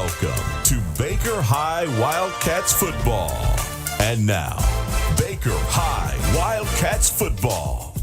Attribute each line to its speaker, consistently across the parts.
Speaker 1: Welcome to Baker High Wildcats football. And now, Baker High Wildcats football.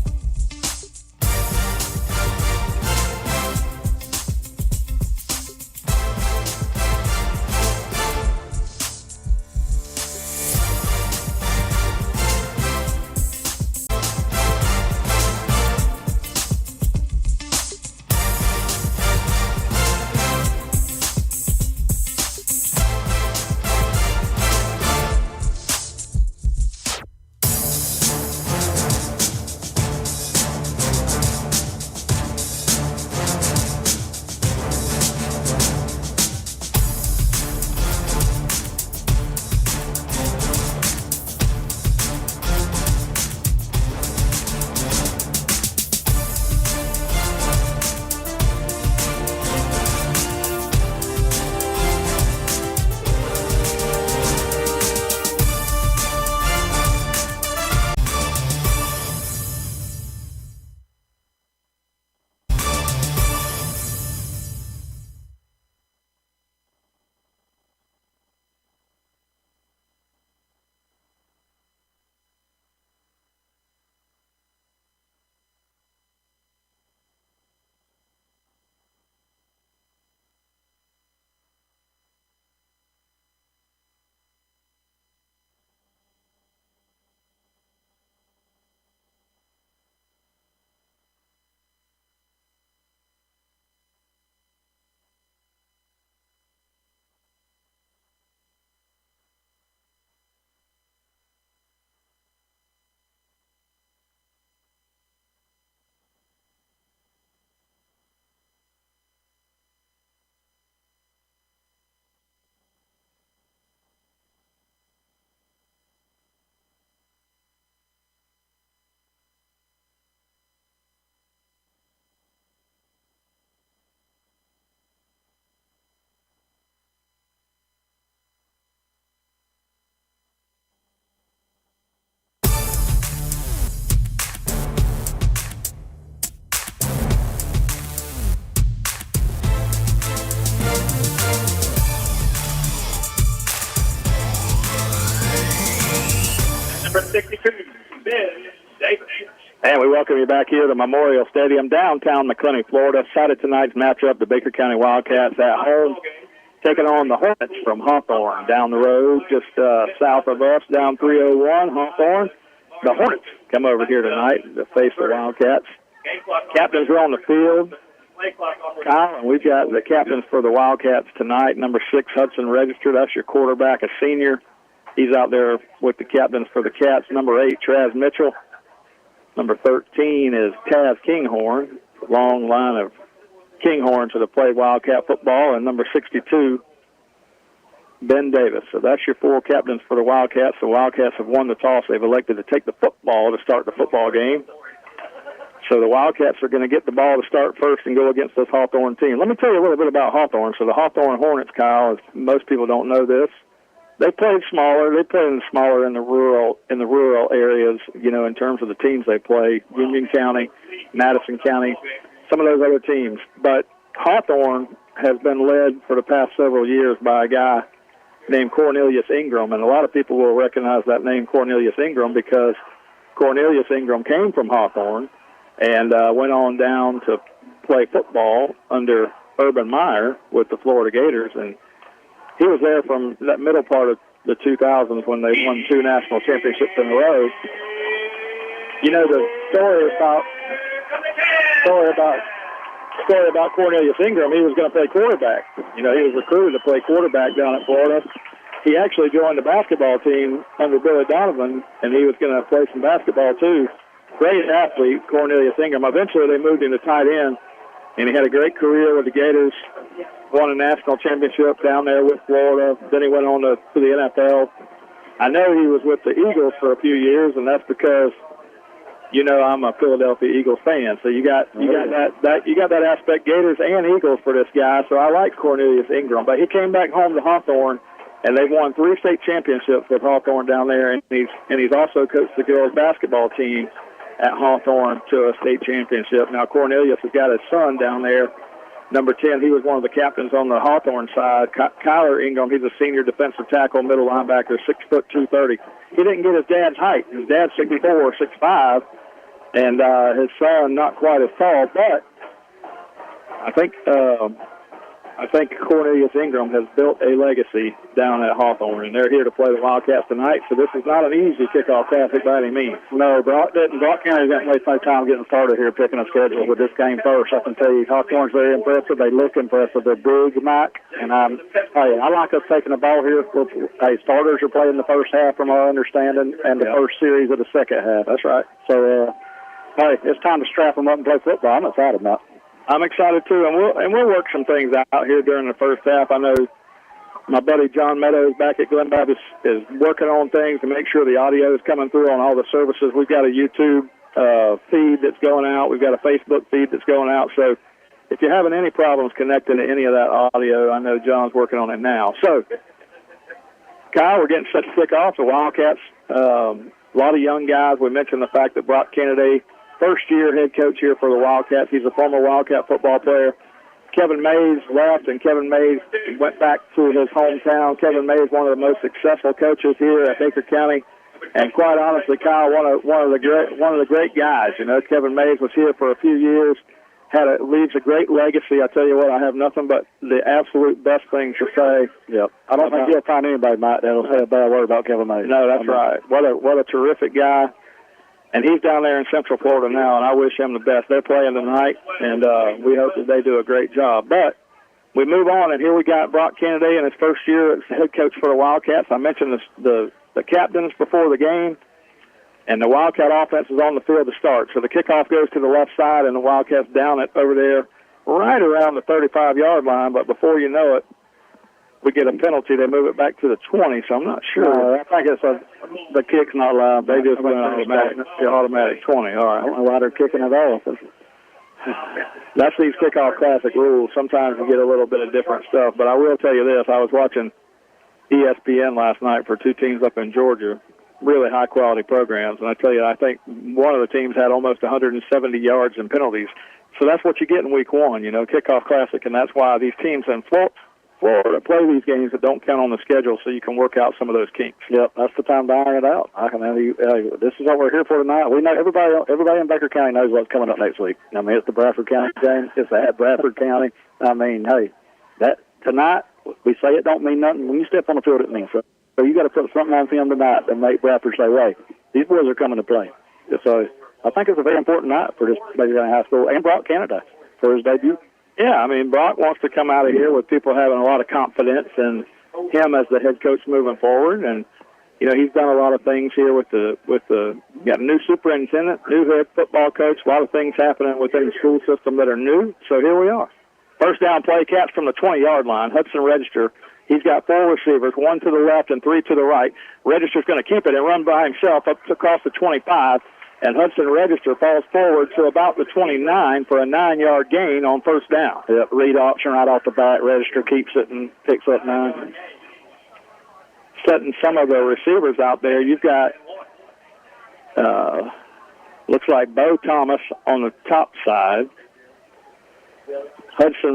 Speaker 2: Number 62, Ben Davis.
Speaker 3: And we welcome you back here to Memorial Stadium, downtown McClenny, Florida. Excited tonight's matchup, the Baker County Wildcats at home, taking on the Hornets from Hawthorne down the road, just south of us, down 301, Hawthorne. The Hornets come over here tonight to face the Wildcats. Captains are on the field. Kyle, and we've got the captains for the Wildcats tonight. Number 6, Hudson Register. That's your quarterback, a senior. He's out there with the captains for the Cats. Number 8, Traz Mitchell. Number 13 is Taz Kinghorn. Long line of Kinghorns that have played Wildcat football. And number 62, Ben Davis. So that's your 4 captains for the Wildcats. The Wildcats have won the toss. They've elected to take the football to start the football game. So the Wildcats are going to get the ball to start first and go against this Hawthorne team. Let me tell you a little bit about Hawthorne. So the Hawthorne Hornets, Kyle, most people don't know this. They played smaller. They played smaller in the rural areas, you know, in terms of the teams they play. Union County, Madison County, some of those other teams. But Hawthorne has been led for the past several years by a guy named Cornelius Ingram, and a lot of people will recognize that name, Cornelius Ingram, because Cornelius Ingram came from Hawthorne and went on down to play football under Urban Meyer with the Florida Gators, and he was there from that middle part of the 2000s when they won 2 national championships in a row. You know, the story about Cornelius Ingram, he was going to play quarterback. You know, he was recruited to play quarterback down at Florida. He actually joined the basketball team under Billy Donovan, and he was going to play some basketball too. Great athlete, Cornelius Ingram. Eventually they moved him to tight end, and he had a great career with the Gators. Won a national championship down there with Florida. Then he went on to the NFL. I know he was with the Eagles for a few years, and that's because, you know, I'm a Philadelphia Eagles fan. So you got that aspect, Gators and Eagles for this guy. So I like Cornelius Ingram, but he came back home to Hawthorne, and they've won 3 state championships with Hawthorne down there, and he's also coached the girls basketball team at Hawthorne to a state championship. Now Cornelius has got his son down there number 10, he was one of the captains on the Hawthorne side. Kyler Ingram, he's a senior defensive tackle, middle linebacker, 6 foot 230. He didn't get his dad's height. His dad's 6'4", 6'5", and his son not quite as tall. But I think Cornelius Ingram has built a legacy down at Hawthorne, and they're here to play the Wildcats tonight. So this is not an easy kickoff classic by any means. No, Brock County didn't waste no time getting started here, picking a schedule with this game first. I can tell you, Hawthorne's very impressive. They look impressive. They're big, Mike, and I like us taking the ball here. Starters are playing the first half, from our understanding, and the first series of the second half. That's right. So, it's time to strap them up and play football. I'm excited about it. I'm excited too, and we'll work some things out here during the first half. I know my buddy John Meadows back at Glen Baptist is working on things to make sure the audio is coming through on all the services. We've got a YouTube feed that's going out. We've got a Facebook feed that's going out. So if you're having any problems connecting to any of that audio, I know John's working on it now. So, Kyle, we're getting set to kick off. The Wildcats, a lot of young guys. We mentioned the fact that Brock Kennedy, first-year head coach here for the Wildcats. He's a former Wildcat football player. Kevin Mays left, and Kevin Mays went back to his hometown. Kevin Mays, one of the most successful coaches here at Baker County, and quite honestly, Kyle, one of the great guys. You know, Kevin Mays was here for a few years, leaves a great legacy. I tell you what, I have nothing but the absolute best things to say. Yep. I don't think you'll find anybody, Mike, that'll say a bad word about Kevin Mays. No, that's right. What a terrific guy. And he's down there in Central Florida now, and I wish him the best. They're playing tonight, and we hope that they do a great job. But we move on, and here we got Brock Kennedy in his first year as head coach for the Wildcats. I mentioned the captains before the game, and the Wildcat offense is on the field to start. So the kickoff goes to the left side, and the Wildcats down it over there right around the 35-yard line. But before you know it, we get a penalty. They move it back to the 20, so I'm not sure. I think it's the kick's not allowed. They just went automatic 20. All right. I don't know why they're kicking it off. That's these kickoff classic rules. Sometimes you get a little bit of different stuff. But I will tell you this. I was watching ESPN last night for two teams up in Georgia, really high-quality programs. And I tell you, I think one of the teams had almost 170 yards in penalties. So that's what you get in week one, kickoff classic. And that's why these teams in Florida play these games that don't count on the schedule, so you can work out some of those kinks. Yep, that's the time to iron it out. I can tell you, this is what we're here for tonight. We know everybody in Baker County knows what's coming up next week. I mean, it's the Bradford County game. It's at Bradford County. I mean, hey, that tonight we say it don't mean nothing. When you step on the field, it means something. So you got to put something on film tonight and make Bradford say, "Wait, these boys are coming to play." So I think it's a very important night for this Baker County High School and Brock Canada for his debut. Yeah, I mean, Brock wants to come out of here with people having a lot of confidence in him as the head coach moving forward. And, he's done a lot of things here with got a new superintendent, new head football coach, a lot of things happening within the school system that are new. So here we are. First down play, Cats from the 20-yard line. Hudson Register, he's got 4 receivers, 1 to the left and 3 to the right. Register's going to keep it and run by himself up across the 25. And Hudson Register falls forward to about the 29 for a 9-yard gain on first down. Yep, read option right off the bat. Register keeps it and picks up 9. Setting some of the receivers out there, you've got, looks like Bo Thomas on the top side. Hudson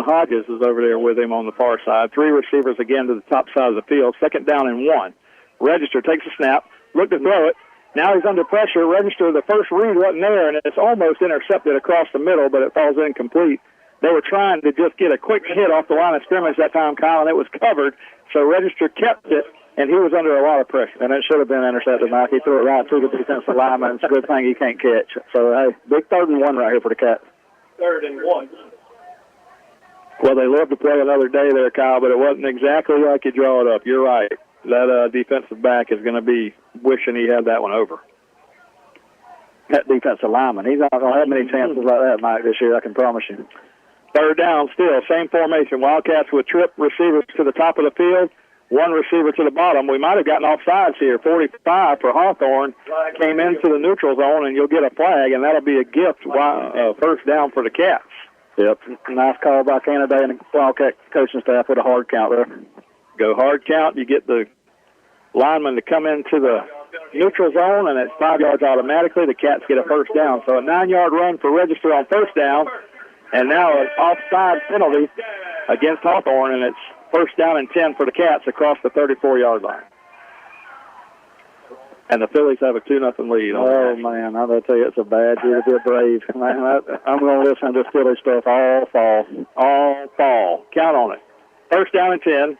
Speaker 3: Hodges is over there with him on the far side. 3 receivers again to the top side of the field. Second down and 1. Register takes a snap, looked to throw it. Now he's under pressure. Register, the first read wasn't there, and it's almost intercepted across the middle, but it falls incomplete. They were trying to just get a quick hit off the line of scrimmage that time, Kyle, and it was covered. So Register kept it, and he was under a lot of pressure. And it should have been intercepted, Mike. He threw it right through the defensive lineman. It's a good thing he can't catch. So, hey, big 3rd and 1 right here for the Cats.
Speaker 2: 3rd and 1.
Speaker 3: Well, they love to play another day there, Kyle, but it wasn't exactly like you draw it up. You're right. That defensive back is going to be wishing he had that one over. That defensive lineman, he's not going to have many chances like that, Mike, this year, I can promise you. 3rd down still, same formation. Wildcats with trip receivers to the top of the field, 1 receiver to the bottom. We might have gotten offsides here. 45 for Hawthorne came into the neutral zone, and you'll get a flag, and that'll be a gift first down for the Cats. Yep, nice call by Canada and the Wildcat coaching staff with a hard count there. Go hard count, you get the lineman to come into the neutral zone, and it's 5 yards automatically. The Cats get a first down. So a 9-yard run for Register on first down. And now an offside penalty against Hawthorne, and it's first down and 10 for the Cats across the 34-yard line. And the Phillies have a 2-0 lead.
Speaker 4: Oh, man, I'm going to tell you, it's a bad year to be a Brave. Man, I'm going to listen to this Philly stuff all fall.
Speaker 3: All fall. Count on it. First down and 10.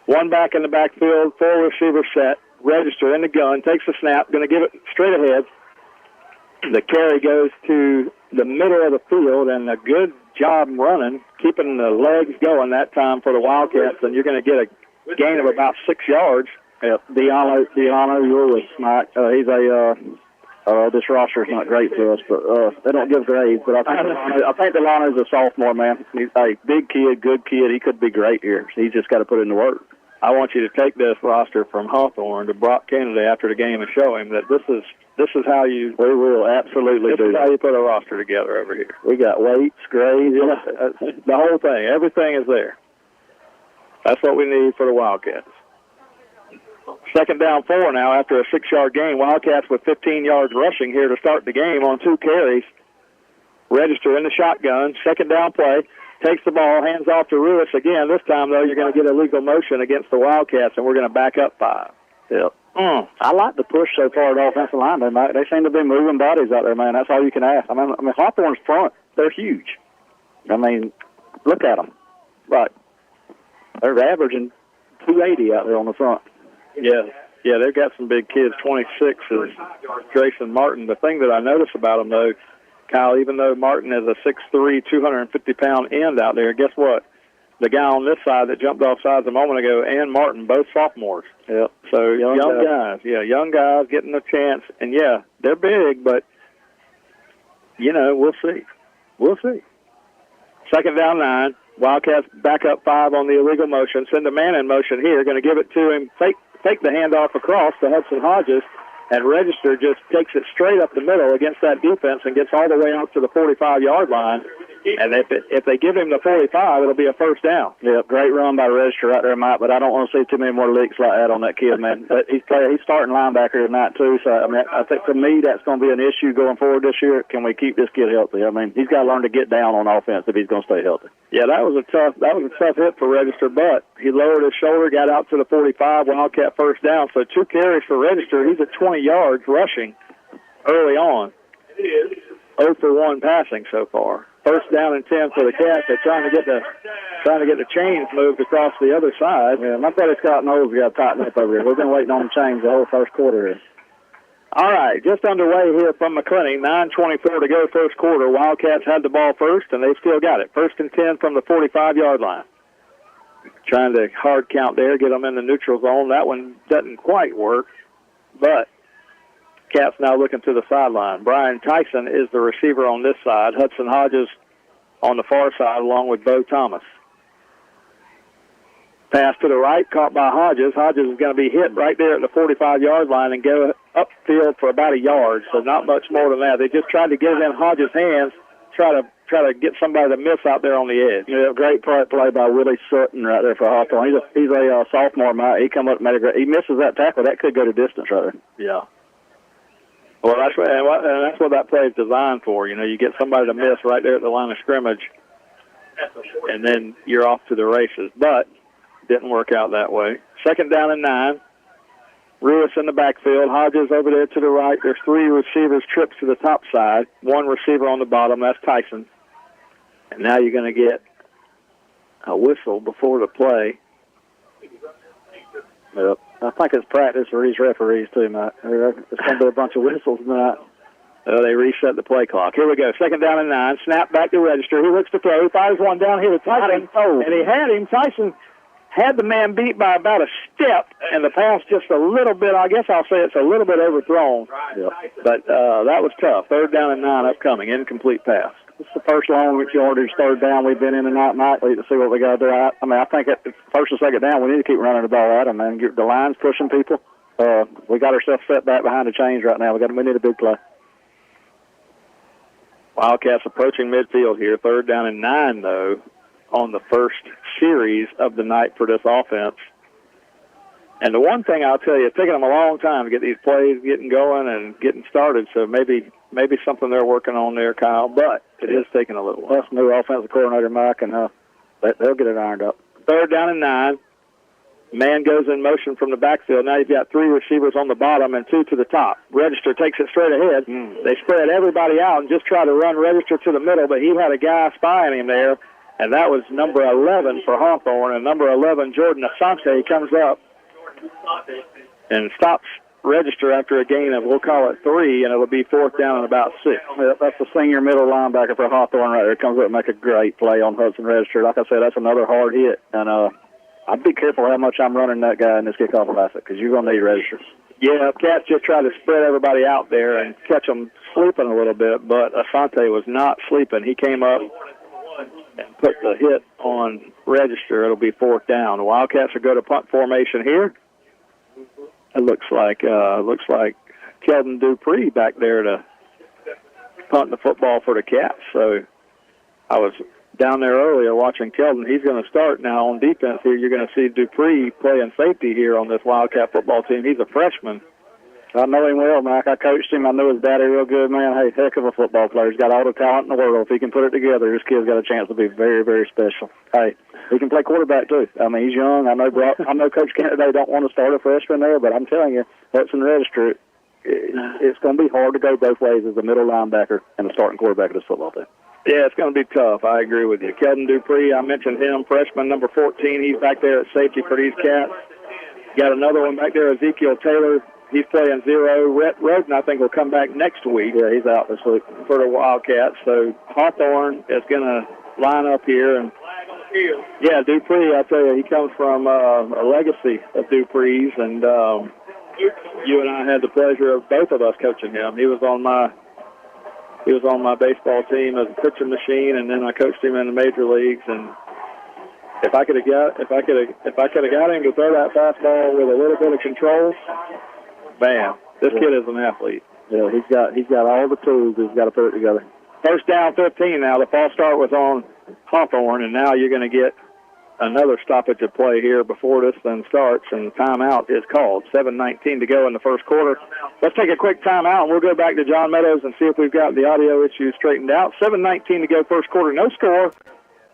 Speaker 3: One back in the backfield, 4 receivers set. Register in the gun, takes the snap, going to give it straight ahead. The carry goes to the middle of the field, and a good job running, keeping the legs going that time for the Wildcats, and you're going to get a gain of about 6 yards.
Speaker 4: Yep, Deano Lewis, Mike. He's this roster's not great for us, but they don't give grades. But I think Delano's a sophomore, man. He's a big kid, good kid. He could be great here. He's just got to put in the work.
Speaker 3: I want you to take this roster from Hawthorne to Brock Kennedy after the game and show him that this is how you.
Speaker 4: We will absolutely do.
Speaker 3: This is how you put a roster together over here.
Speaker 4: We got weights, grades,
Speaker 3: the whole thing. Everything is there. That's what we need for the Wildcats. Second down 4 now after a 6-yard gain. Wildcats with 15 yards rushing here to start the game on 2 carries. Register in the shotgun. Second down play. Takes the ball, hands off to Ruiz again. This time, though, you're going to get a legal motion against the Wildcats, and we're going to back up 5.
Speaker 4: Yep. I like the push so far at the offensive line. They seem to be moving bodies out there, man. That's all you can ask. I mean Hawthorne's front, they're huge. I mean, look at them. Right. They're averaging 280 out there on the front.
Speaker 3: Yeah, they've got some big kids. 26 is Jason Martin. The thing that I notice about them, though, Kyle, even though Martin is a 6'3", 250-pound end out there, guess what? The guy on this side that jumped off sides a moment ago and Martin, both sophomores.
Speaker 4: Yep.
Speaker 3: So young guys. Yeah, young guys getting a chance. And, yeah, they're big, but, we'll see. We'll see. Second down 9. Wildcats back up 5 on the illegal motion. Send a man in motion here. Going to give it to him. Take the handoff across to Hudson Hodges, and Register just takes it straight up the middle against that defense and gets all the way out to the 45-yard line. And if they give him the 45, it'll be a first down.
Speaker 4: Yeah, great run by Register right there, Mike, but I don't want to see too many more leaks like that on that kid, man. But he's starting linebacker tonight, too, so I think for me that's going to be an issue going forward this year. Can we keep this kid healthy? I mean, he's got to learn to get down on offense if he's going to stay healthy.
Speaker 3: Yeah, that was a tough hit for Register, but he lowered his shoulder, got out to the 45, Wildcat first down. So 2 carries for Register. He's at 20 yards rushing early on. 0 for 1 passing so far. First down and 10 for the Cats. They're trying to get the chains moved across the other side.
Speaker 4: Yeah, my buddy Scott knows we got to tighten up over here. We've been waiting on the chains the whole first quarter here.
Speaker 3: All right, just underway here from McClenny. 9:24 to go first quarter. Wildcats had the ball first, and they still got it. First and 10 from the 45-yard line. Trying to hard count there, get them in the neutral zone. That one doesn't quite work, but Cats now looking to the sideline. Brian Tyson is the receiver on this side. Hudson Hodges on the far side along with Bo Thomas. Pass to the right, caught by Hodges. Hodges is going to be hit right there at the 45-yard line and go upfield for about a yard, so not much more than that. They just tried to get it in Hodges' hands, try to get somebody to miss out there on the edge.
Speaker 4: Yeah, great play by Willie Sutton right there for Hawthorne. He's a sophomore, Mike. He come up and made a great. He misses that tackle. That could go to distance right there.
Speaker 3: Yeah. Well, that's what that play is designed for. You get somebody to miss right there at the line of scrimmage, and then you're off to the races. But didn't work out that way. Second down and 9. Ruiz in the backfield. Hodges over there to the right. There's 3 receivers trips to the top side. 1 receiver on the bottom. That's Tyson. And now you're going to get a whistle before the play.
Speaker 4: Yep. I think it's practice for these referees, too, Matt. It's going to be a bunch of whistles tonight.
Speaker 3: They reset the play clock. Here we go. Second down and 9. Snap back to Register. He looks to throw. He fires one down here to Tyson. And he had him. Tyson had the man beat by about a step, and the pass just a little bit, I guess I'll say it's a little bit overthrown.
Speaker 4: Yep.
Speaker 3: But that was tough. Third down and 9 upcoming. Incomplete pass.
Speaker 4: It's the first long yardage third down we've been in tonight, Mike. We need to see what we got to do. I think at first and second down, we need to keep running the ball at them, man. The line's pushing people. We got ourselves set back behind the chains right now. We need a big play. Wildcats approaching midfield here. Third down and 9, though, on the first series of the night for this offense. And the one thing I'll tell you, it's taken them a long time to get these plays getting going and getting started, so maybe
Speaker 3: maybe something they're working on there, Kyle, but it is taking a little while.
Speaker 4: Plus, new offensive coordinator, Mike, and they'll get it ironed up.
Speaker 3: 3rd down and 9. Man goes in motion from the backfield. Now you've got 3 receivers on the bottom and 2 to the top. Register takes it straight ahead. They spread everybody out and just try to run Register to the middle, but he had a guy spying him there, and that was number 11 for Hawthorne, and number 11, Jordan Asante, comes up and stops Register after a gain of, we'll call it 3, and it'll be 4th down and about 6.
Speaker 4: Yeah, that's the senior middle linebacker for Hawthorne right there. Comes up and make a great play on Hudson Register. Like I said, that's another hard hit, and I'd be careful how much I'm running that guy in this kickoff classic because you're going to need Register.
Speaker 3: Yeah, Cats just try to spread everybody out there and catch them sleeping a little bit, but Asante was not sleeping. He came up and put the hit on Register. It'll be 4th down. The Wildcats will go to punt formation here. It looks like Keldon Dupree back there to punt the football for the Cats. So I was down there earlier watching Keldon. He's going to start now on defense here. You're going to see Dupree playing safety here on this Wildcat football team. He's a freshman.
Speaker 4: I know him well, Mike. I coached him. I knew his daddy real good, man. Hey, heck of a football player. He's got all the talent in the world. If he can put it together, this kid's got a chance to be very, very special. Hey, he can play quarterback, too. I mean, he's young. I know Coach Kennedy don't want to start a freshman there, but I'm telling you, Hudson Register, it's going to be hard to go both ways as a middle linebacker and a starting quarterback of this football team.
Speaker 3: Yeah, it's going to be tough. I agree with you. Keldon Dupree, I mentioned him, freshman number 14. He's back there at safety for these Cats. Got another one back there, Ezekiel Taylor. He's playing 0. Rhett Roden, I think, will come back next week.
Speaker 4: Yeah, he's out this week
Speaker 3: for the Wildcats. So Hawthorne is going to line up here. And yeah, Dupree, I tell you, he comes from a legacy of Dupree's. And you and I had the pleasure of both of us coaching him. He was on my baseball team as a pitching machine, and then I coached him in the major leagues. And if I could have got him to throw that fastball with a little bit of control, bam, this kid is an athlete.
Speaker 4: Yeah, he's got all the tools. He's got to put it together.
Speaker 3: 1st down, 15 now. The false start was on Hawthorne, and now you're going to get another stoppage of play here before this then starts, and timeout is called. 7:19 to go in the first quarter. Let's take a quick timeout, and we'll go back to John Meadows and see if we've got the audio issues straightened out. 7:19 to go first quarter. No score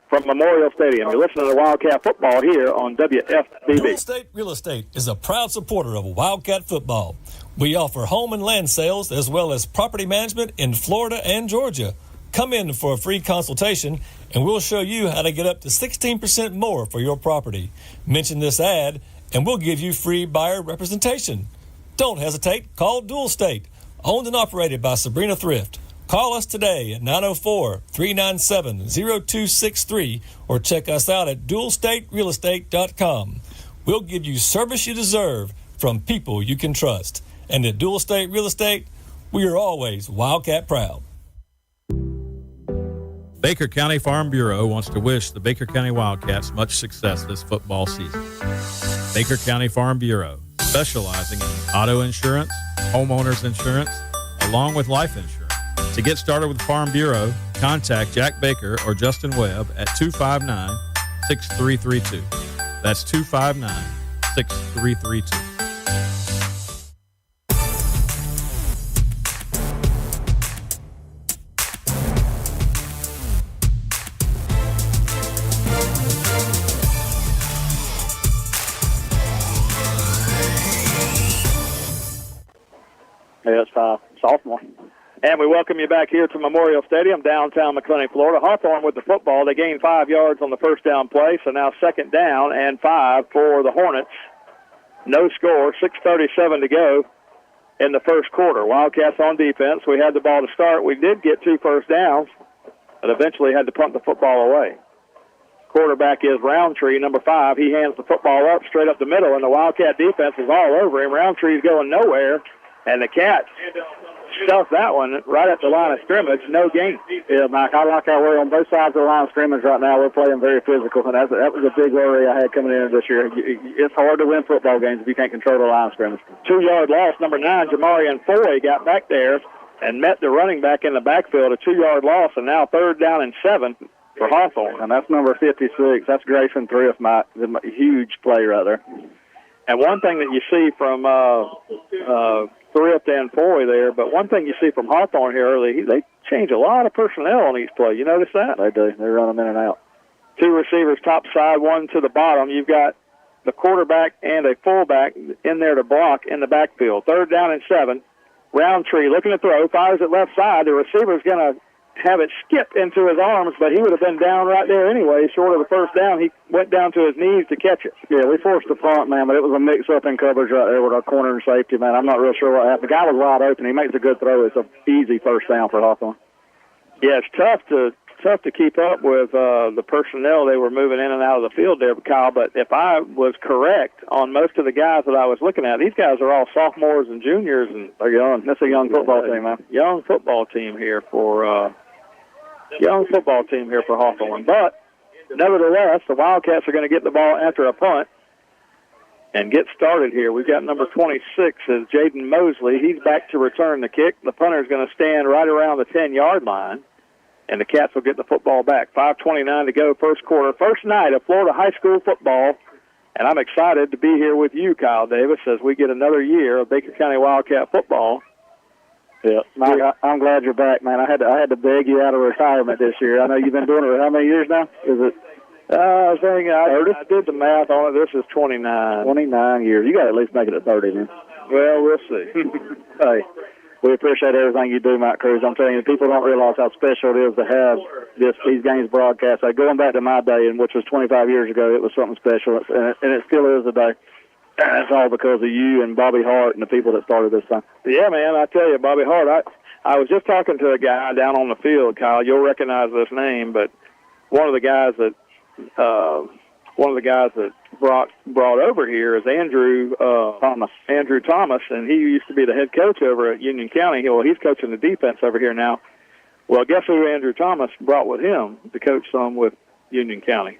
Speaker 3: from Memorial Stadium. You're listening to Wildcat football here on WFBB.
Speaker 5: Dual State Real Estate is a proud supporter of Wildcat football. We offer home and land sales as well as property management in Florida and Georgia. Come in for a free consultation, and we'll show you how to get up to 16% more for your property. Mention this ad, and we'll give you free buyer representation. Don't hesitate. Call Dual State, owned and operated by Sabrina Thrift. Call us today at 904-397-0263 or check us out at dualstaterealestate.com. We'll give you service you deserve from people you can trust. And at Dual State Real Estate, we are always Wildcat proud.
Speaker 6: Baker County Farm Bureau wants to wish the Baker County Wildcats much success this football season. Baker County Farm Bureau, specializing in auto insurance, homeowners insurance, along with life insurance. To get started with Farm Bureau, contact Jack Baker or Justin Webb at 259-6332. That's 259-6332.
Speaker 4: Yeah, it's sophomore.
Speaker 3: And we welcome you back here to Memorial Stadium, downtown McClenny, Florida. Hawthorne with the football. They gained 5 yards on the first down play, so now 2nd down and 5 for the Hornets. No score, 6:37 to go in the first quarter. Wildcats on defense. We had the ball to start. We did get 2 first downs, but eventually had to punt the football away. Quarterback is Roundtree, number 5. He hands the football up straight up the middle, and the Wildcat defense is all over him. Roundtree's going nowhere, and the Cats stuffed that one right at the line of scrimmage. No gain.
Speaker 4: Yeah, Mike, I like our way on both sides of the line of scrimmage right now. We're playing very physical, and that was a big worry I had coming in this year. It's hard to win football games if you can't control the line of scrimmage.
Speaker 3: 2-yard loss. Number 9, Jamarian Foy, got back there and met the running back in the backfield. A 2-yard loss, and now 3rd down and 7 for Hawthorne.
Speaker 4: And that's number 56. That's Grayson Thrift, Mike. Huge play right there.
Speaker 3: And one thing that you see from Thrift and Foy there. But one thing you see from Hawthorne here early, they change a lot of personnel on each play. You notice that?
Speaker 4: They do. They run them in and out.
Speaker 3: 2 receivers top side, 1 to the bottom. You've got the quarterback and a fullback in there to block in the backfield. 3rd down and 7. Roundtree looking to throw, fires it left side. The receiver's going to have it skip into his arms, but he would have been down right there anyway. Short of the first down, he went down to his knees to catch it.
Speaker 4: Yeah, we forced the punt, man, but it was a mix-up in coverage right there with our corner and safety, man. I'm not real sure what happened. The guy was wide open. He makes a good throw. It's an easy first down for Hawthorne.
Speaker 3: Yeah, it's tough to keep up with the personnel they were moving in and out of the field there, Kyle, but if I was correct on most of the guys that I was looking at, these guys are all sophomores and juniors, and
Speaker 4: they're young. That's a young football team, man.
Speaker 3: Young football team here for Hawthorne. But nevertheless, the Wildcats are going to get the ball after a punt and get started here. We've got number 26 is Jaden Mosley. He's back to return the kick. The punter is going to stand right around the 10-yard line, and the Cats will get the football back. 5:29 to go, first quarter. First night of Florida high school football, and I'm excited to be here with you, Kyle Davis, as we get another year of Baker County Wildcat football.
Speaker 4: Yeah, I'm glad you're back, man. I had to beg you out of retirement this year. I know you've been doing it for how many years now? Is it?
Speaker 3: I think I did the math on it. This is 29.
Speaker 4: 29 years. You got to at least make it at 30, man.
Speaker 3: Well, we'll see.
Speaker 4: Hey, we appreciate everything you do, Mike Cruz. I'm telling you, people don't realize how special it is to have these games broadcast. Going back to my day, which was 25 years ago, it was something special, and it still is today. That's all because of you and Bobby Hart and the people that started this thing.
Speaker 3: Yeah, man, I tell you, Bobby Hart, I was just talking to a guy down on the field, Kyle. You'll recognize this name, but one of the guys that brought over here is Andrew Thomas. Andrew Thomas, and he used to be the head coach over at Union County. Well, he's coaching the defense over here now. Well, guess who Andrew Thomas brought with him to coach some with Union County?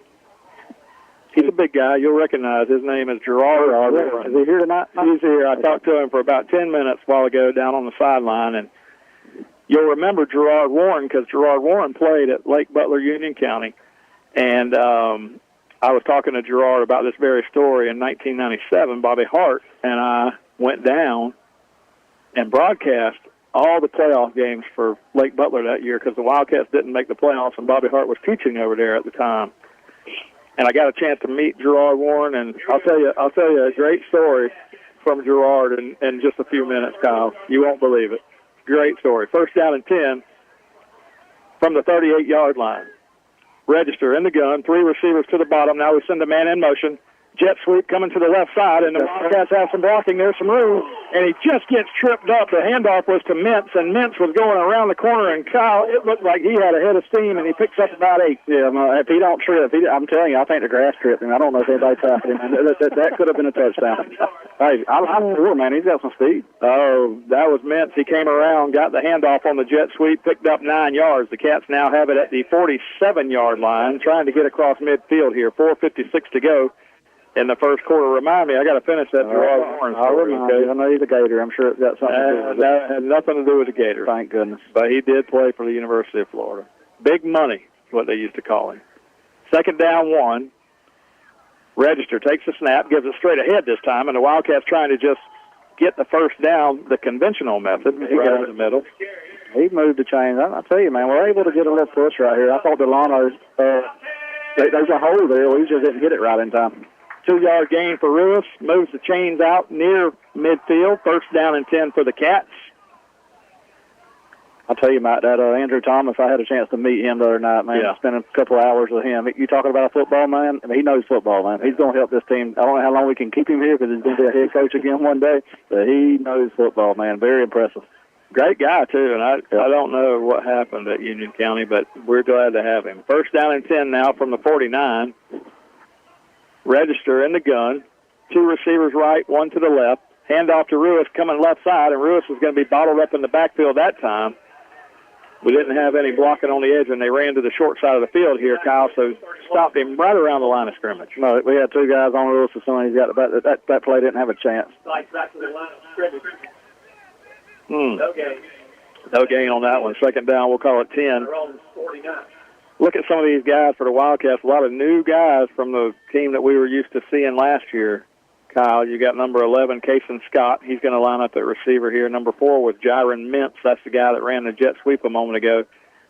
Speaker 3: He's a big guy. You'll recognize his name is Gerard Warren.
Speaker 4: Is he here tonight?
Speaker 3: He's here. I talked to him for about 10 minutes a while ago down on the sideline, and you'll remember Gerard Warren because Gerard Warren played at Lake Butler, Union County. And I was talking to Gerard about this very story in 1997. Bobby Hart and I went down and broadcast all the playoff games for Lake Butler that year because the Wildcats didn't make the playoffs, and Bobby Hart was teaching over there at the time. And I got a chance to meet Gerard Warren, and I'll tell you a great story from Gerard in just a few minutes, Kyle. You won't believe it. Great story. First down and 10 from the 38-yard line. Register in the gun, 3 receivers to the bottom. Now we send a man in motion. Jet sweep coming to the left side, and the Wildcats have some blocking. There's some room, and he just gets tripped up. The handoff was to Mintz, and Mintz was going around the corner, and Kyle, it looked like he had a head of steam, and he picks up about 8.
Speaker 4: Yeah, if he don't trip, I'm telling you, I think the grass tripped him. I don't know if anybody tapped him. That could have been a touchdown. Hey, I'm sure, man, he's got some speed.
Speaker 3: Oh, that was Mintz. He came around, got the handoff on the jet sweep, picked up 9 yards. The Cats now have it at the 47-yard line, trying to get across midfield here. 4:56 to go in the first quarter. Remind me, I got to finish that Gerard Warren story.
Speaker 4: I know he's a Gator. I'm sure it's got something to do with it.
Speaker 3: That had nothing to do with the Gator.
Speaker 4: Thank goodness.
Speaker 3: But he did play for the University of Florida. Big money is what they used to call him. Second down 1. Register takes the snap, gives it straight ahead this time, and the Wildcats trying to just get the first down the conventional method. He got in the middle.
Speaker 4: He moved the chains. I tell you, man, we're able to get a little push right here. I thought Delano's, there's a hole there. We just didn't hit it right in time.
Speaker 3: 2-yard gain for Ruiz, moves the chains out near midfield. First down and 10 for the Cats.
Speaker 4: I'll tell you, Mike, that Andrew Thomas, I had a chance to meet him the other night, man.
Speaker 3: Yeah.
Speaker 4: Spent a couple of hours with him. You talking about a football man? I mean, he knows football, man. He's going to help this team. I don't know how long we can keep him here because he's going to be a head coach again one day, but he knows football, man. Very impressive.
Speaker 3: Great guy, too, and I don't know what happened at Union County, but we're glad to have him. First down and 10 now from the 49. Register in the gun. 2 receivers right, 1 to the left. Handoff to Ruiz coming left side, and Ruiz was going to be bottled up in the backfield that time. We didn't have any blocking on the edge, and they ran to the short side of the field here, Kyle, so stopped him right around the line of scrimmage.
Speaker 4: No, we had 2 guys on Ruiz, so he's got that play didn't have a chance.
Speaker 3: No gain on that one. Second down, we'll call it 10. Look at some of these guys for the Wildcats. A lot of new guys from the team that we were used to seeing last year, Kyle, you got number 11, Kason Scott. He's going to line up at receiver here. Number 4 with Jiron Mintz. That's the guy that ran the jet sweep a moment ago.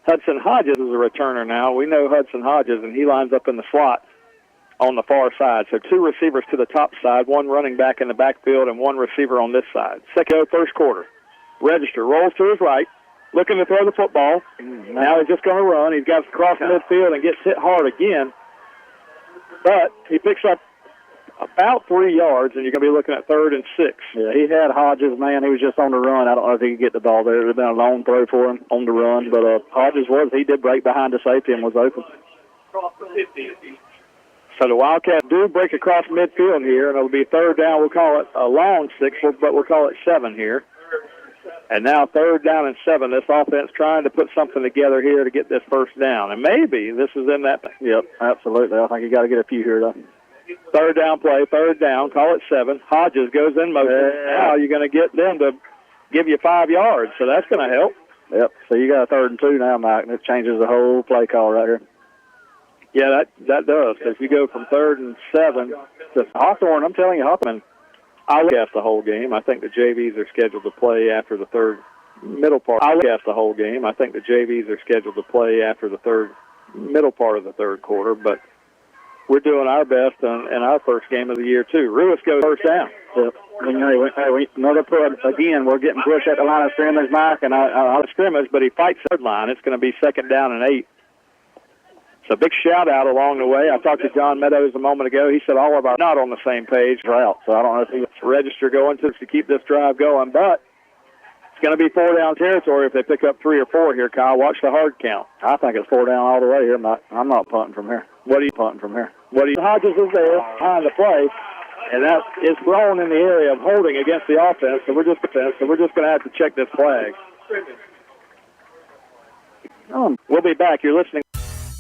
Speaker 3: Hudson Hodges is a returner now. We know Hudson Hodges, and he lines up in the slot on the far side. So 2 receivers to the top side, 1 running back in the backfield, and 1 receiver on this side. Second, first quarter. Register rolls to his right, looking to throw the football. Now he's just going to run. He's got to cross midfield and gets hit hard again. But he picks up about 3 yards, and you're going to be looking at 3rd and 6.
Speaker 4: Yeah, he had Hodges, man. He was just on the run. I don't know if he could get the ball there. It would have been a long throw for him on the run. But Hodges he did break behind the safety and was open.
Speaker 3: So the Wildcats do break across midfield here, and it'll be 3rd down. We'll call it a long 6, but we'll call it 7 here. And now 3rd down and 7. This offense trying to put something together here to get this first down. And maybe this is in that.
Speaker 4: Yep, absolutely. I think you got to get a few here, though.
Speaker 3: 3rd down play, 3rd down, call it 7. Hodges goes in motion. Now you're going to get them to give you 5 yards, so that's going to help.
Speaker 4: Yep, so you got a 3rd and 2 now, Mike, and it changes the whole play call right here.
Speaker 3: Yeah, that does. If you go from 3rd and 7 to
Speaker 4: Hawthorne, I'm telling you, Hawthorne.
Speaker 3: I'll guess the whole game. I think the JVs are scheduled to play after the middle part. I'll guess the whole game. I think the JVs are scheduled to play after the middle part of the 3rd quarter, but we're doing our best in our first game of the year, too. Ruiz goes first down.
Speaker 4: Yep. Another push. Again, we're getting pushed at the line of scrimmage, Mike, and
Speaker 3: I'll scrimmage, but he fights the third line. It's going to be 2nd down and 8. So big shout-out along the way. I talked to John Meadows a moment ago. He said all of our not on the same page route, so I don't know if he's register going to keep this drive going, but it's going to be 4-down territory if they pick up 3 or 4 here, Kyle. Watch the hard count.
Speaker 4: I think it's 4 down all the way here. I'm not punting from here.
Speaker 3: What are you punting from here? Hodges is there behind the play, and that is thrown in the area of holding against the offense, so we're just going to have to check this flag. We'll be back. You're listening.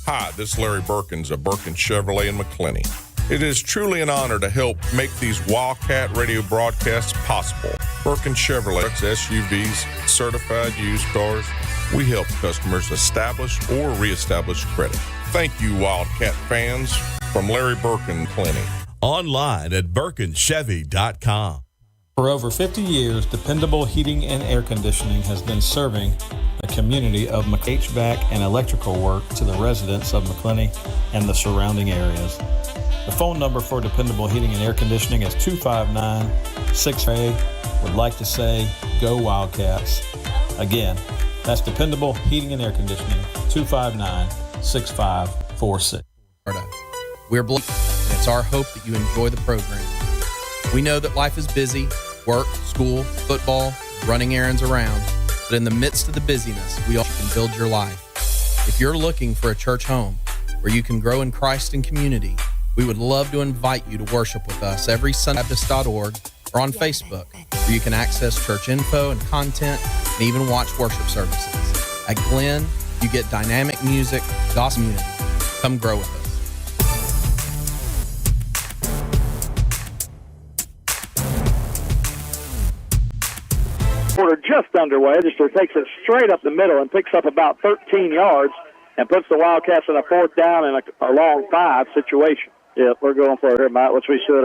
Speaker 7: Hi, this is Larry Birkins of Birkins Chevrolet in McClenny. It is truly an honor to help make these Wildcat radio broadcasts possible. Birkins Chevrolet SUVs, certified used cars. We help customers establish or reestablish credit. Thank you, Wildcat fans. From Larry Birkin Clinic.
Speaker 1: Online at BirkinsChevy.com.
Speaker 5: For over 50 years, Dependable Heating and Air Conditioning has been serving the community of HVAC and electrical work to the residents of McClenny and the surrounding areas. The phone number for Dependable Heating and Air Conditioning is 259-6A. Would like to say, go Wildcats. Again, that's Dependable Heating and Air Conditioning, 259-6546.
Speaker 8: We're blessed, and it's our hope that you enjoy the program. We know that life is busy, work, school, football, running errands around, but in the midst of the busyness, we all can build your life. If you're looking for a church home where you can grow in Christ and community, we would love to invite you to worship with us every Sundaybaptist.org or on Facebook, where you can access church info and content and even watch worship services. At Glen, you get dynamic music, gospel community. Come grow with us.
Speaker 3: Quarter just underway. Register takes it straight up the middle and picks up about 13 yards and puts the Wildcats in a 4th down and a long 5 situation.
Speaker 4: Yeah, we're going for it here, Mike, which we should.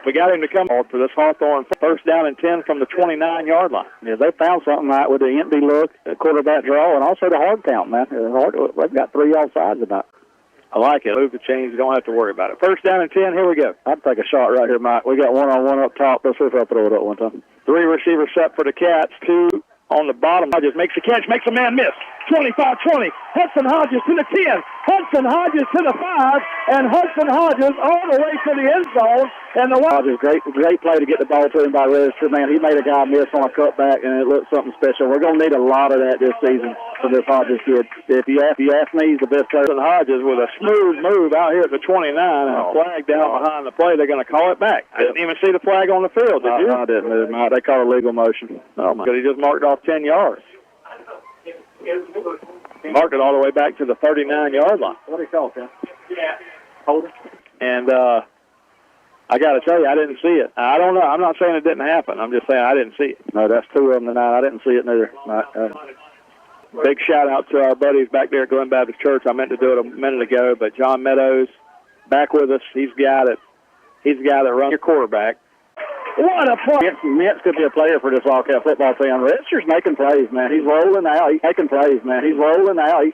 Speaker 3: We got him to come forward for this Hawthorne 1st down and 10 from the 29-yard line.
Speaker 4: Yeah, they found something, Mike, with the empty look, the quarterback draw, and also the hard count, man. They've got 3 offsides about.
Speaker 3: I like it. Move the chains. You don't have to worry about it. 1st down and 10. Here we go.
Speaker 4: I'd take a shot right here, Mike. We got 1-on-1 up top. Let's see if I'll throw it up one time.
Speaker 3: 3 receivers set for the Cats. 2 on the bottom. Hodges makes the catch, makes a man miss. 25-20. Hudson Hodges to the 10. Hudson Hodges to the 5. And Hudson Hodges all the way to the end zone. And the
Speaker 4: Hodges, great play to get the ball to him by Register, man. He made a guy miss on a cutback, and it looked something special. We're going to need a lot of that this season for this Hodges kid. If you ask me, he's the best player.
Speaker 3: Hudson Hodges with a smooth move out here at the 29 and a flag down behind the play. They're going to call it back. I didn't even see the flag on the field, did you?
Speaker 4: I didn't move, Mike. They called a legal motion.
Speaker 3: Oh, my God. He just marked off 10 yards. He marked it all the way back to the 39-yard line.
Speaker 4: What do you call it, Ken?
Speaker 3: Yeah. Hold it. And I got to tell you, I didn't see it. I don't know. I'm not saying it didn't happen. I'm just saying I didn't see it.
Speaker 4: No, that's 2 of them tonight. I didn't see it neither.
Speaker 3: Big shout-out to our buddies back there at Glen Baptist Church. I meant to do it a minute ago, but John Meadows back with us. He's the guy that runs your quarterback. What a play.
Speaker 4: Mintz could be a player for this Wildcat football team. Register's making plays, man. He's rolling out. He's making plays, man. He's rolling out.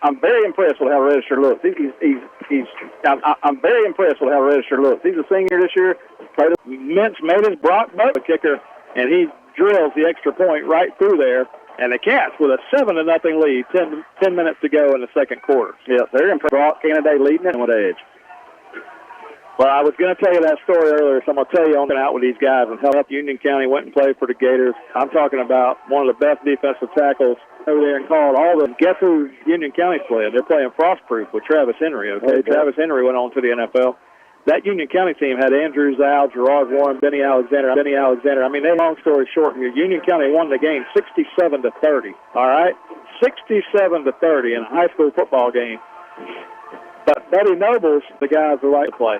Speaker 4: I'm very impressed with how Register looks. I'm very impressed with how Register looks. He's a senior this year. Mintz made his Brock Boat kicker, and he drills the extra point right through there. And the Cats with a 7-0 lead, 10 minutes to go in the second quarter. Yeah, they're in Brock Kennedy leading it with edge.
Speaker 3: Well, I was going to tell you that story earlier, so I'm going to tell you on out with these guys and help Union County went and played for the Gators. I'm talking about one of the best defensive tackles over there and called all of them. Guess who Union County's playing? They're playing Frostproof with Travis Henry, okay? Travis Henry went on to the NFL. That Union County team had Andrews, Al, Gerard Warren, Benny Alexander. I mean, long story short here, Union County won the game 67-30, all right? 67-30 in a high school football game. But Buddy Nobles, the guys who like to play.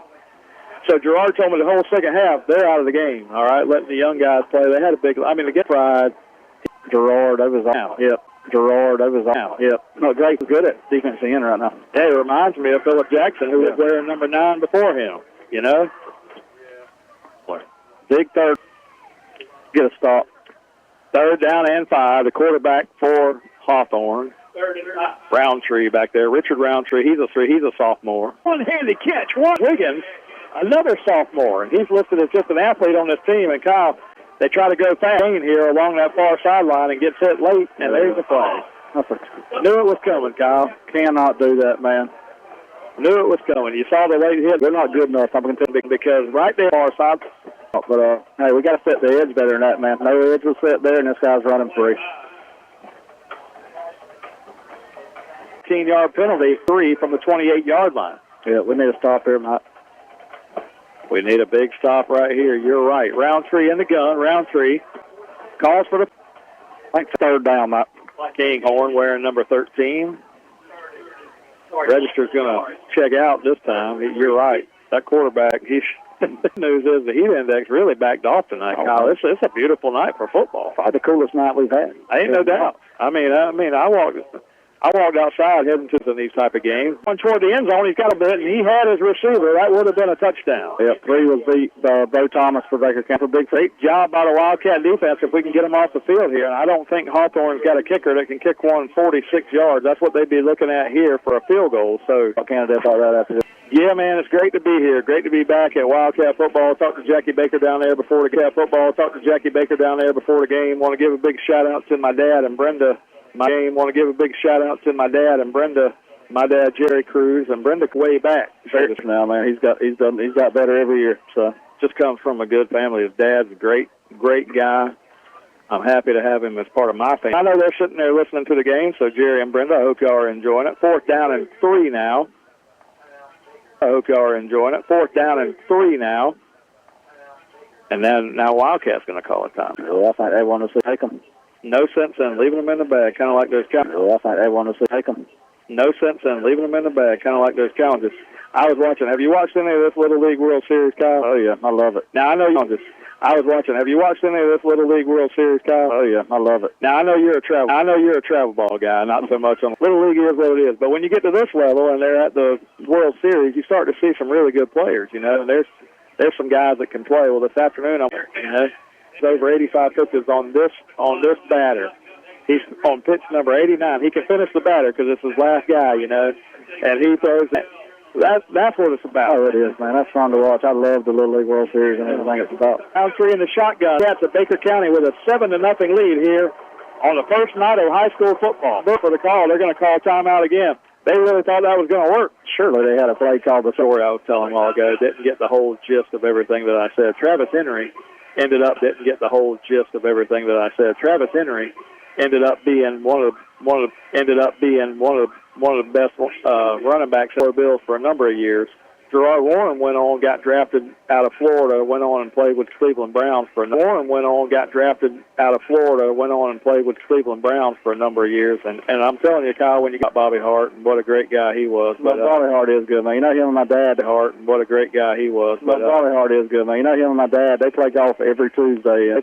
Speaker 3: So Gerard told me the whole second half, they're out of the game, all right, letting the young guys play. They had a big, the get pride.
Speaker 4: Gerard, that was out. Yep. Gerard, that was out. Yep. No, Drake's good at defensive end right now.
Speaker 3: Hey, it reminds me of Philip Jackson, who was wearing number 9 before him, you know? Yeah.
Speaker 4: Big third. Get a stop.
Speaker 3: Third down and 5. The quarterback for Hawthorne. Roundtree back there. Richard Roundtree. He's a sophomore. One-handed catch. Wiggins, another sophomore. And he's listed as just an athlete on this team. And Kyle, they try to go fast here along that far sideline and gets hit late, and there's the play. Knew it was coming, Kyle.
Speaker 4: Cannot do that, man.
Speaker 3: Knew it was coming. You saw the late hit.
Speaker 4: They're not good enough, I'm going to tell you, because right there far side. But, hey, we got to set the edge better than that, man. No edge was set there, and this guy's running free.
Speaker 3: 15-yard penalty, 3 from the 28-yard line.
Speaker 4: Yeah, we need to stop here, Mike.
Speaker 3: We need a big stop right here. You're right. Roundtree in the gun. Roundtree calls for the,
Speaker 4: I think, third down, Mike.
Speaker 3: Kinghorn wearing number 13. Register's going to check out this time. You're right. That quarterback, the news is the heat index really backed off tonight, Kyle. It's a beautiful night for football.
Speaker 4: Probably the coolest night we've had.
Speaker 3: Ain't no doubt. I walked outside heading to these type of games. One toward the end zone, he's got a bit, and he had his receiver. That would have been a touchdown.
Speaker 4: Yeah, 3 was beat Bo Thomas for Baker County.
Speaker 3: Big job by the Wildcat defense if we can get them off the field here. And I don't think Hawthorne's got a kicker that can kick one 46 yards. That's what they'd be looking at here for a field goal. So
Speaker 4: Canada thought that after this.
Speaker 3: Yeah, man, it's great to be here. Great to be back at Wildcat football. Talked to Jackie Baker down there before the game. Want to give a big shout out to my dad and Brenda. Want to give a big shout out to my dad and Brenda, my dad Jerry Cruz, and Brenda way back.
Speaker 4: Now, man, he's got better every year. So
Speaker 3: just comes from a good family. His dad's a great guy. I'm happy to have him as part of my family. I know they're sitting there listening to the game, so Jerry and Brenda, I hope y'all are enjoying it. 4th down and 3 now. And then now Wildcat's going to call a time.
Speaker 4: Yeah, I think they want us to take them.
Speaker 3: No sense in leaving them in the bag, kind of like those challenges.
Speaker 4: Yeah, I think they want us to take them.
Speaker 3: No sense in leaving them in the bag, kind of like those challenges. I was watching. Have you watched any of this Little League World Series, Kyle?
Speaker 4: Oh, yeah, I love it.
Speaker 3: Now, I know you just. I was watching. Have you watched any of this Little League World Series, Kyle?
Speaker 4: Oh, yeah, I love it.
Speaker 3: Now, I know you're a travel ball guy, not so much on Little League is what it is. But when you get to this level and they're at the World Series, you start to see some really good players, you know, and there's some guys that can play. Well, this afternoon, there's over 85 pitches on this batter. He's on pitch number 89. He can finish the batter because it's his last guy, you know, and he throws it. That's what it's about.
Speaker 4: Oh, it is, man. That's fun to watch. I love the Little League World Series and everything it's about.
Speaker 3: Roundtree in the shotgun. That's at Baker County with a 7-0 lead here on the first night of high school football. For the call, they're going to call timeout again. They really thought that was going to work.
Speaker 4: Surely they had a play called. The
Speaker 3: story I was telling a while ago didn't get the whole gist of everything that I said. Travis Henry ended up being one of the best running backs for Bills for a number of years. Gerard Warren went on, got drafted out of Florida, went on and played with Cleveland Browns for a number of years. And I'm telling you, Kyle, when you got Bobby Hart, and what a great guy he was.
Speaker 4: But Bobby Hart is good, man. You know him and my dad.
Speaker 3: Hart, and what a great guy he was.
Speaker 4: But Bobby Hart is good, man. You know him and my dad. They play golf every Tuesday.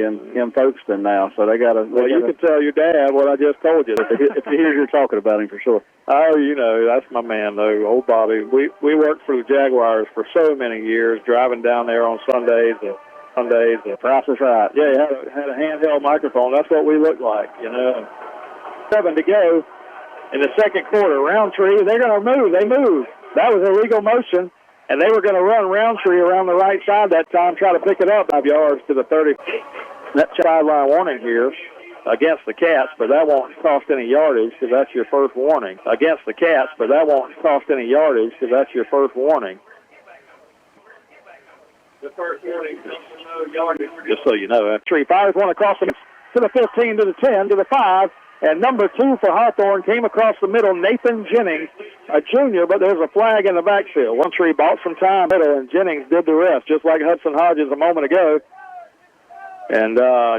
Speaker 4: in Folkestone now. So they got a.
Speaker 3: You can tell your dad what I just told you.
Speaker 4: If he hears you talking about him, for sure.
Speaker 3: Oh, you know, that's my man, though. Old Bobby we worked for the Jaguars for so many years, driving down there on Sundays. Price is Right. Yeah, you had a handheld microphone. That's what we looked like, 7 to go in the second quarter. Roundtree, they're going to move. They moved. That was illegal motion, and they were going to run Roundtree around the right side that time, try to pick it up 5 yards to the 30. That sideline warning here against the Cats, but that won't cost any yardage because that's your first warning. Against the Cats, but that won't cost any yardage because that's your first warning.
Speaker 2: The first warning, no yardage.
Speaker 3: Just so you know, Tree fires one across the to the 15, to the 10, to the 5, and number 2 for Hawthorne came across the middle, Nathan Jennings, a junior, but there's a flag in the backfield. One Tree bought some time middle, and Jennings did the rest, just like Hudson Hodges a moment ago. And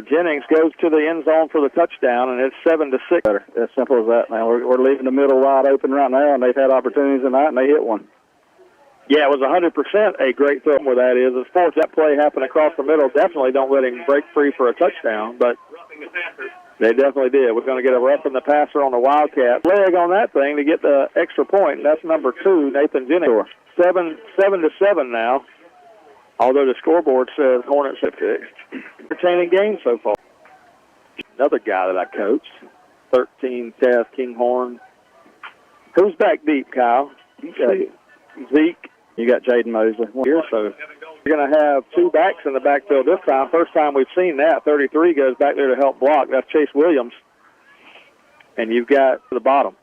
Speaker 3: Jennings goes to the end zone for the touchdown, and it's 7-6.
Speaker 4: As simple as that, man. We're leaving the middle wide open right now, and they've had opportunities tonight, and they hit one.
Speaker 3: Yeah, it was 100% a great throw where that is. As far as that play happened across the middle, definitely don't let him break free for a touchdown, but they definitely did. We're going to get a roughing the passer on the Wildcat. Leg on that thing to get the extra point, and that's number 2, Nathan Jennings. 7-7 now, although the scoreboard says Hornets have fixed. Entertaining game so far. Another guy that I coached, 13, Taz Kinghorn. Who's back deep, Kyle? Zeke.
Speaker 4: You got Jaden Mosley.
Speaker 3: Here, so you're going to have 2 backs in the backfield this time. First time we've seen that. 33 goes back there to help block. That's Chase Williams. And you've got the bottom.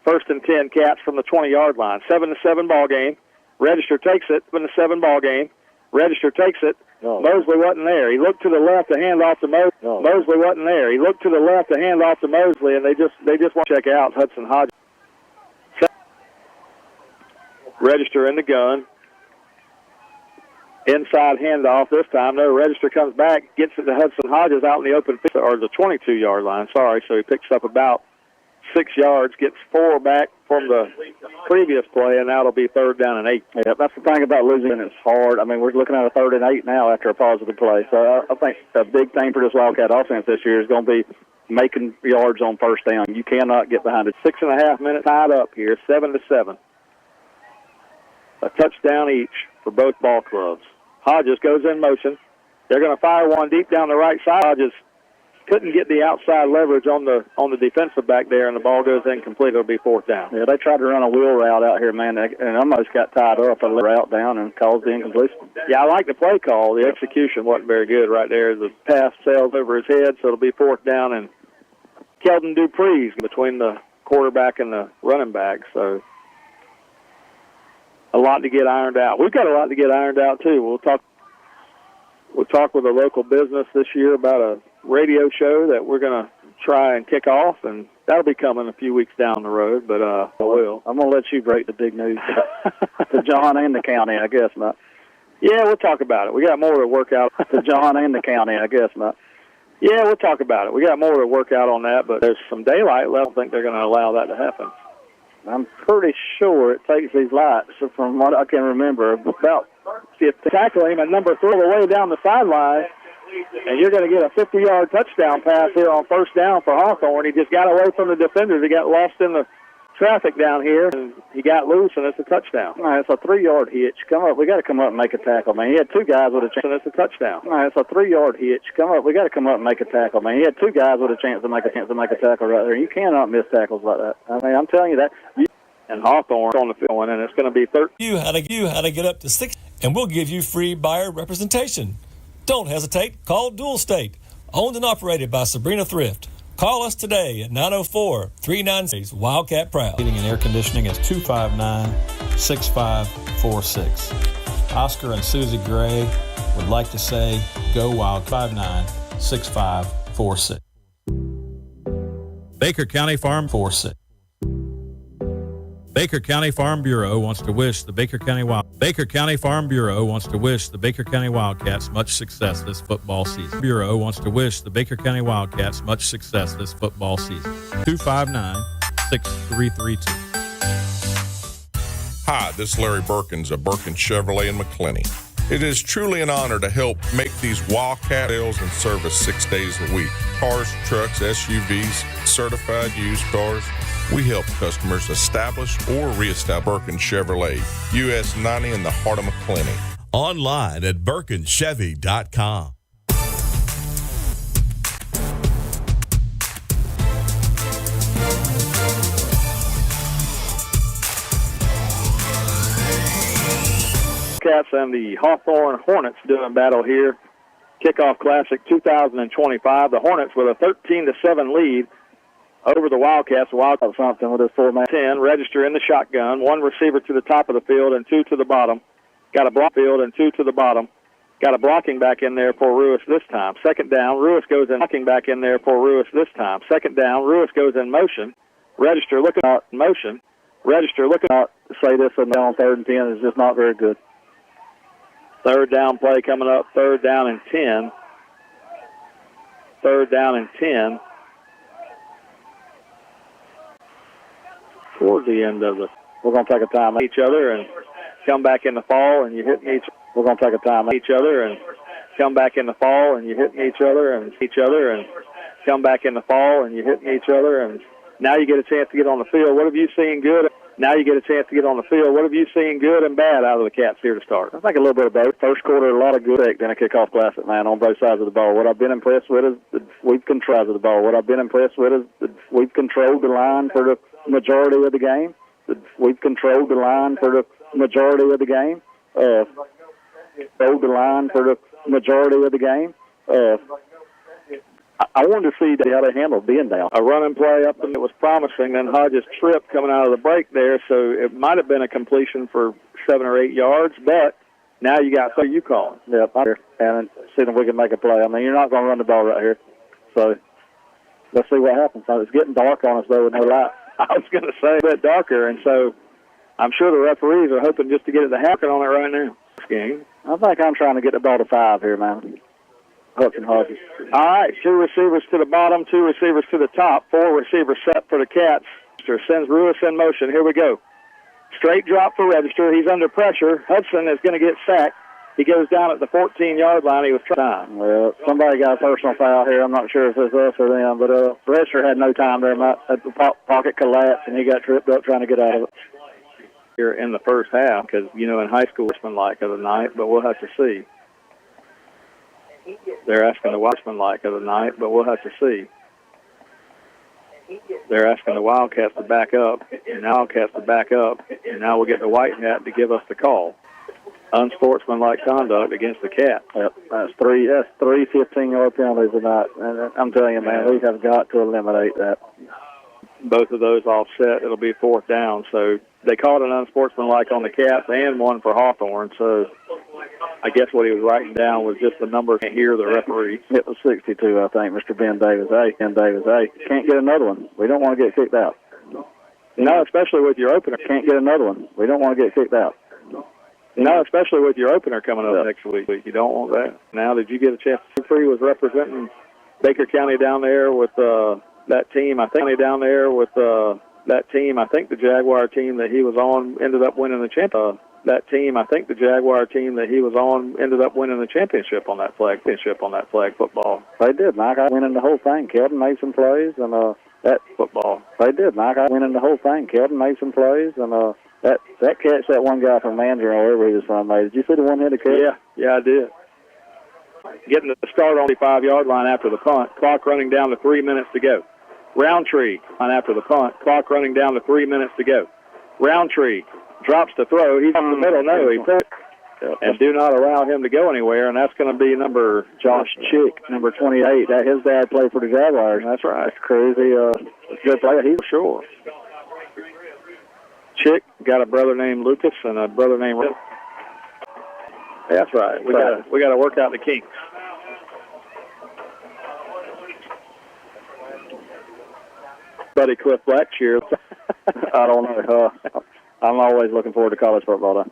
Speaker 3: 1st and 10, Cats from the 20-yard line. 7-7 ball game. Register takes it. 7-7 ball game. Register takes it.
Speaker 4: No.
Speaker 3: Mosley wasn't there. He looked to the left to hand off to Mosley.
Speaker 4: No.
Speaker 3: Mosley wasn't there. He looked to the left to hand off to Mosley, and they just want to check out Hudson Hodges. Register in the gun. Inside handoff this time. No, Register comes back, gets it to Hudson Hodges out in the open field, or the 22-yard line, sorry. So he picks up about 6 yards, gets 4 back from the previous play, and now it'll be 3rd down and 8.
Speaker 4: Yeah, that's the thing about losing. It's hard. I mean, we're looking at a 3rd and 8 now after a positive play. So I think a big thing for this Wildcat offense this year is going to be making yards on 1st down. You cannot get behind it.
Speaker 3: 6.5 minutes tied up here, 7-7. A touchdown each for both ball clubs. Hodges goes in motion. They're going to fire one deep down the right side. Hodges couldn't get the outside leverage on the defensive back there, and the ball goes incomplete. It'll be 4th down.
Speaker 4: Yeah, they tried to run a wheel route out here, man, and almost got tied up a route down and caused the incompletion.
Speaker 3: Yeah, I like the play call. The execution wasn't very good right there. The pass sails over his head, so it'll be 4th down, and Kelton Dupree's between the quarterback and the running back, so a lot to get ironed out. We've got a lot to get ironed out, too. We'll talk with a local business this year about a radio show that we're going to try and kick off, and that'll be coming a few weeks down the road, but I will.
Speaker 4: I'm going to let you break the big news to John and the county, I guess not.
Speaker 3: Yeah, we'll talk about it. We got more to work out.
Speaker 4: To John and the county, I guess not.
Speaker 3: Yeah, we'll talk about it. We got more to work out on that, but there's some daylight left. I don't think they're going to allow that to happen.
Speaker 4: I'm pretty sure it takes these lights, from what I can remember, about 50.
Speaker 3: Tackle him at number 3 the way down the sideline, and you're going to get a 50-yard touchdown pass here on 1st down for Hawthorne. He just got away from the defenders. He got lost in the traffic down here, and he got loose, and it's a touchdown.
Speaker 4: All right, it's a 3-yard hitch. Come up. We got to come up and make a tackle, man. He had 2 guys with a chance.
Speaker 3: And it's a touchdown.
Speaker 4: All right, it's a 3-yard hitch. Come up. We got to come up and make a tackle, man. He had 2 guys with a chance to make a tackle right there. You cannot miss tackles like that. I mean, I'm telling you that.
Speaker 3: And Hawthorne on the field, and it's going to be 13.
Speaker 5: You how to get up to 6, and we'll give you free buyer representation. Don't hesitate. Call Dual State, owned and operated by Sabrina Thrift. Call us today at 904-396 Wildcat Proud.
Speaker 6: Heating and air conditioning is 259-6546. Oscar and Susie Gray would like to say, go Wild. 59-6546. Baker County Farm 46. Baker County Farm Bureau wants to wish the Baker County Wildcats much success this football season. Bureau wants to wish the Baker County Wildcats much success this football season. 259-6332.
Speaker 7: Hi, this is Larry Birkins of Birkins Chevrolet in McClenny. It is truly an honor to help make these Wildcat sales and service 6 days a week. Cars, trucks, SUVs, certified used cars. We help customers establish or reestablish Birkin Chevrolet, US 90 in the heart of McClenny.
Speaker 1: Online at BirkinChevy.com.
Speaker 3: Cats and the Hawthorne Hornets doing battle here. Kickoff Classic 2025. The Hornets with a 13-7 lead over the Wildcats. The Wildcats something with this 4-man 10. Register in the shotgun. One receiver to the top of the field and two to the bottom. Got a block field and two to the bottom. Got a blocking back in there for Ruiz this time. Second down. Ruiz goes in. Blocking back in there for Ruiz this time. Second down. Ruiz goes in motion. Register looking out motion. Register looking out. Say this on 3rd and 10 is just not very good. Third down play coming up. Third down and 10. Third down and 10. Toward the end of the, we're going to take a time each other and come back in the fall, and you hit each. We're going to take a time each other and come back in the fall, and you hit each other and come back in the fall, and you hit each other, and now you get a chance to get on the field. What have you seen good? Now you get a chance to get on the field. What have you seen good and bad out of the Cats here to start?
Speaker 4: I think a little bit of both. First quarter, a lot of good in a kickoff classic, man, on both sides of the ball. What I've been impressed with is we've controlled the ball. What I've been impressed with is we've controlled the line for the majority of the game. We've controlled the line for the majority of the game. Controlled the line for the majority of the game. I wanted to see how they handled being down. A running play up, and it was promising. Then Hodges tripped coming out of the break there, so it might have been a completion for 7 or 8 yards. But now you got you calling. Yep, I'm here and see if we can make a play. I mean, you're not going to run the ball right here, so let's see what happens. It's getting dark on us though with no light.
Speaker 3: I was going to say a bit darker, and so I'm sure the referees are hoping just to get it to happen on it right now. Game.
Speaker 4: I think I'm trying to get the ball to 5 here, man. Hudson Hodges.
Speaker 3: All right, 2 receivers to the bottom, 2 receivers to the top, 4 receivers set for the Cats. Sends Ruiz in motion. Here we go. Straight drop for Register. He's under pressure. Hudson is going to get sacked. He goes down at the 14-yard line. He was trying.
Speaker 4: Well, somebody got a personal foul here. I'm not sure if it's us or them, but Register had no time there. The pocket collapsed, and he got tripped up trying to get out of it.
Speaker 3: Here in the first half, because, in high school, it's been like of the night, but we'll have to see. They're asking the Watchman-like of the night, but we'll have to see. They're asking the Wildcats to back up, and now we'll get the White Hat to give us the call. Unsportsmanlike conduct against the Cats.
Speaker 4: Yep, that's three 15-yard penalties tonight, and I'm telling you, man, we have got to eliminate that.
Speaker 3: Both of those offset. It'll be 4th down, so they called an unsportsmanlike on the Cats and one for Hawthorne, so I guess what he was writing down was just the number to hear the referee.
Speaker 4: It was 62, I think, Mr. Ben Davis. Can't get another one. We don't want to get kicked out.
Speaker 3: No, especially with your opener.
Speaker 4: Can't get another one. We don't want to get kicked out.
Speaker 3: No, especially with your opener coming up next week. You don't want that. Now, did you get a chance to see he was representing Baker County down there with that team? I think the Jaguar team that he was on ended up winning the championship. The Jaguar team that he was on ended up winning the championship on that flag football.
Speaker 4: They did, Mike. I winning the whole thing. Kelton made some plays, and that football. They did, Mike. I winning the whole thing. Kelton made some plays, and that catch that one guy from Mandarin or wherever he was from made. Did you see the one-handed catch?
Speaker 3: Yeah, I did. Getting the start on the 5-yard line after the punt. Clock running down to 3 minutes to go. Roundtree on after the punt. Clock running down to 3 minutes to go. Roundtree drops to throw. He's in the middle. No, he put and do not allow him to go anywhere, and that's going to be number
Speaker 4: Josh Chick, number 28. His dad played for the Jaguars.
Speaker 3: That's right.
Speaker 4: That's crazy. Good player. He's
Speaker 3: sure. Chick got a brother named Lucas and a brother named Rick. That's right. We got to work out the kinks. Buddy Cliff Blackshear.
Speaker 4: I don't know. I'm always looking forward to college football, though.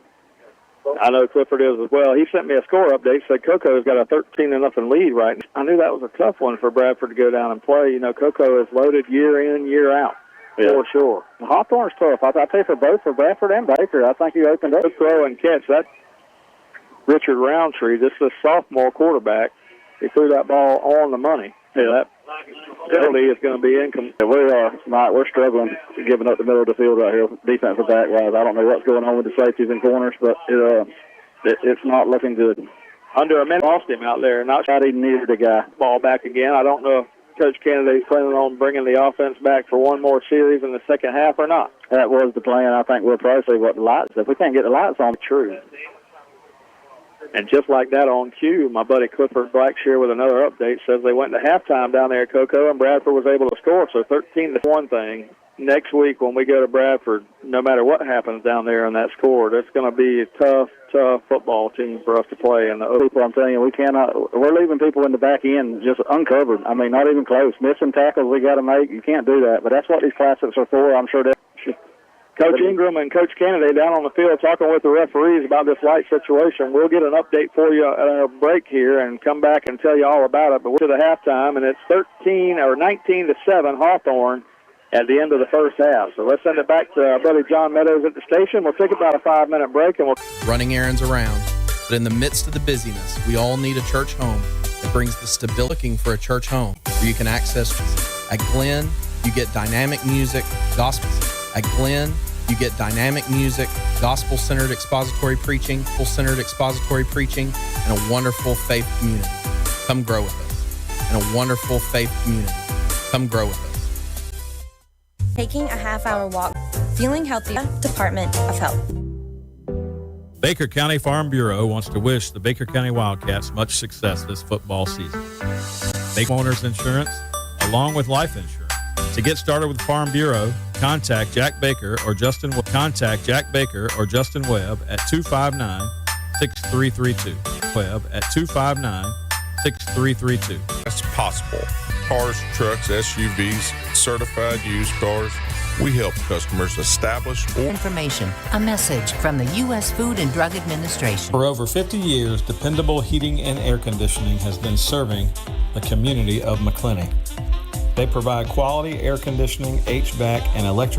Speaker 3: I know Clifford is as well. He sent me a score update. Said Coco's got a 13-0 lead right now. I knew that was a tough one for Bradford to go down and play. Coco is loaded year in, year out.
Speaker 4: Yeah.
Speaker 3: For sure.
Speaker 4: Hawthorne's tough. I pay for both for Bradford and Baker. I think you opened up.
Speaker 3: Good throw and catch. Richard Roundtree, just a sophomore quarterback. He threw that ball on the money. Yeah, that penalty is going to be incomplete.
Speaker 4: We are, Mike. We're struggling giving up the middle of the field right here, defensive back wise. I don't know what's going on with the safeties and corners, but it's not looking good.
Speaker 3: Under a minute, lost him out there. Not
Speaker 4: even needed the guy.
Speaker 3: Ball back again. I don't know if Coach Kennedy's planning on bringing the offense back for one more series in the second half or not.
Speaker 4: That was the plan. I think we'll probably see what the lights. If we can't get the lights on, true.
Speaker 3: And just like that on cue, my buddy Clifford Blackshear with another update says they went to halftime down there at Cocoa, and Bradford was able to score. So 13-1 thing. Next week when we go to Bradford, no matter what happens down there in that score, it's going to be a tough football team for us to play. And the
Speaker 4: people, I'm telling you, we're leaving people in the back end just uncovered. I mean, not even close. Missing tackles we got to make. You can't do that. But that's what these classics are for. I'm sure
Speaker 3: Coach Ingram and Coach Kennedy down on the field talking with the referees about this light situation. We'll get an update for you at our break here and come back and tell you all about it. But we're to the halftime, and it's 19-7 Hawthorne at the end of the first half. So let's send it back to our buddy John Meadows at the station. We'll take about a 5-minute break, and we'll
Speaker 8: running errands around. But in the midst of the busyness, we all need a church home that brings the stability. Looking for a church home where you can access. At Glenn, you get dynamic music, gospel. At Glenn, you get dynamic music, gospel-centered expository preaching, full-centered expository preaching, and a wonderful faith community. Come grow with us. And a wonderful faith community. Come grow with us.
Speaker 9: Taking a half-hour walk, feeling healthy, Department of Health.
Speaker 6: Baker County Farm Bureau wants to wish the Baker County Wildcats much success this football season. Baker Owners Insurance, along with life insurance. To get started with Farm Bureau, contact Jack Baker or Justin Webb at 259-6332. Webb at 259-6332.
Speaker 7: That's possible. Cars, trucks, SUVs, certified used cars. We help customers establish
Speaker 10: information. A message from the U.S. Food and Drug Administration.
Speaker 5: For over 50 years, dependable heating and air conditioning has been serving the community of McClenny. They provide quality air conditioning, HVAC, and electric